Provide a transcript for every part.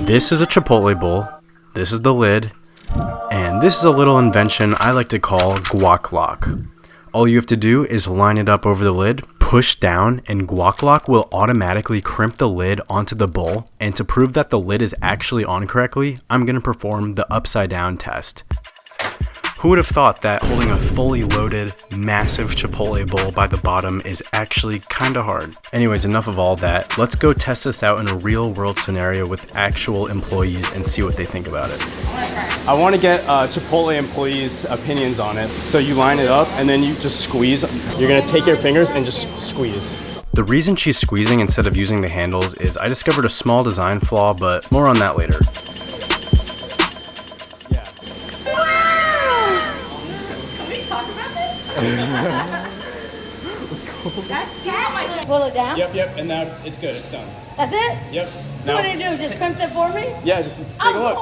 This is a Chipotle bowl, this is the lid, and this is a little invention I like to call guac lock. All you have to do is line it up over the lid, push down, and guac lock will automatically crimp the lid onto the bowl. And to prove that the lid is actually on correctly, I'm going to perform the upside down test. Who would have thought that holding a fully loaded, massive Chipotle bowl by the bottom is actually kinda hard? Anyways, enough of all that. Let's go test this out in a real world scenario with actual employees and see what they think about it. I want to get Chipotle employees' opinions on it. So you line it up and then you just squeeze. You're gonna take your fingers and just squeeze. The reason she's squeezing instead of using the handles is I discovered a small design flaw, but more on that later. Let's go. That's good. Pull it down? Yep, and now it's good, it's done. That's it? Yep. So what do you do, just crimp it for me? Yeah, just take a look.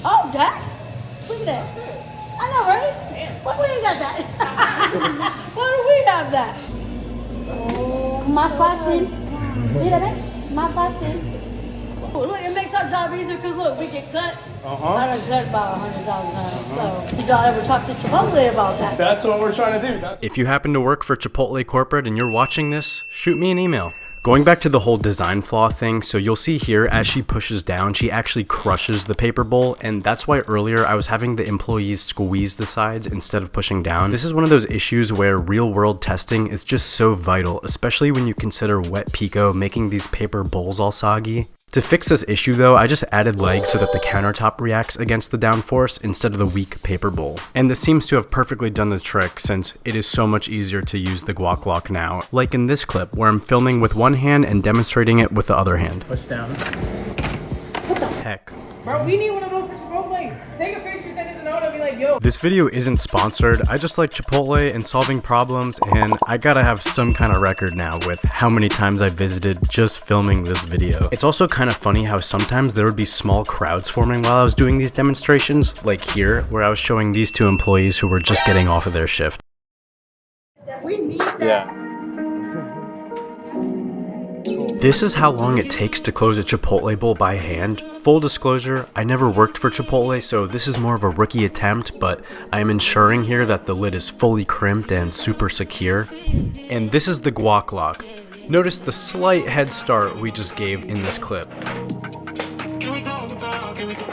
Oh, that? Look at that. I know, right? Why we ain't got that? Why do we have that? Oh, más fácil. Mira, ve, más fácil. Look, it makes our job easier because look, we get cut. I done cut about 100,000 times. So, did y'all ever talk to Chipotle about that? That's what we're trying to do. If you happen to work for Chipotle corporate and you're watching this, shoot me an email. Going back to the whole design flaw thing, so you'll see here as she pushes down, she actually crushes the paper bowl, and that's why earlier I was having the employees squeeze the sides instead of pushing down. This is one of those issues where real world testing is just so vital, especially when you consider wet pico making these paper bowls all soggy. To fix this issue though, I just added legs so that the countertop reacts against the downforce instead of the weak paper bowl. And this seems to have perfectly done the trick since it is so much easier to use the guac lock now. Like in this clip where I'm filming with one hand and demonstrating it with the other hand. Push down. What the heck? Bro, we need one of those for Chipotle. Take a picture, send it to Nona, and be like, yo. This video isn't sponsored. I just like Chipotle and solving problems, and I gotta have some kind of record now with how many times I visited just filming this video. It's also kind of funny how sometimes there would be small crowds forming while I was doing these demonstrations, like here, where I was showing these two employees who were just getting off of their shift. We need that. Yeah. This is how long it takes to close a Chipotle bowl by hand. Full disclosure, I never worked for Chipotle, so this is more of a rookie attempt, but I am ensuring here that the lid is fully crimped and super secure. And this is the guac lock. Notice the slight head start we just gave in this clip.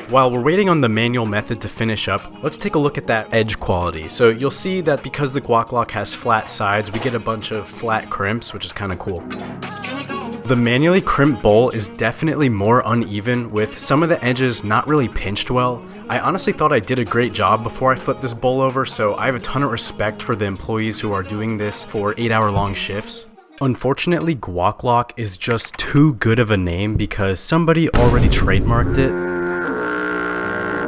While we're waiting on the manual method to finish up, let's take a look at that edge quality. So you'll see that because the guac lock has flat sides, we get a bunch of flat crimps, which is kind of cool. The manually crimped bowl is definitely more uneven, with some of the edges not really pinched well. I honestly thought I did a great job before I flipped this bowl over, so I have a ton of respect for the employees who are doing this for 8-hour-long shifts. Unfortunately, guac lock is just too good of a name because somebody already trademarked it.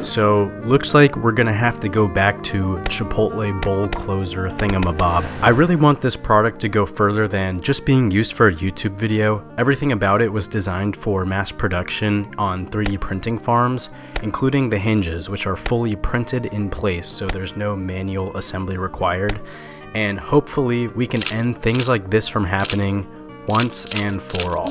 So looks like we're gonna have to go back to Chipotle bowl closer thingamabob. I really want this product to go further than just being used for a YouTube video. Everything about it was designed for mass production on 3D printing farms, including the hinges, which are fully printed in place, so there's no manual assembly required. And hopefully we can end things like this from happening once and for all.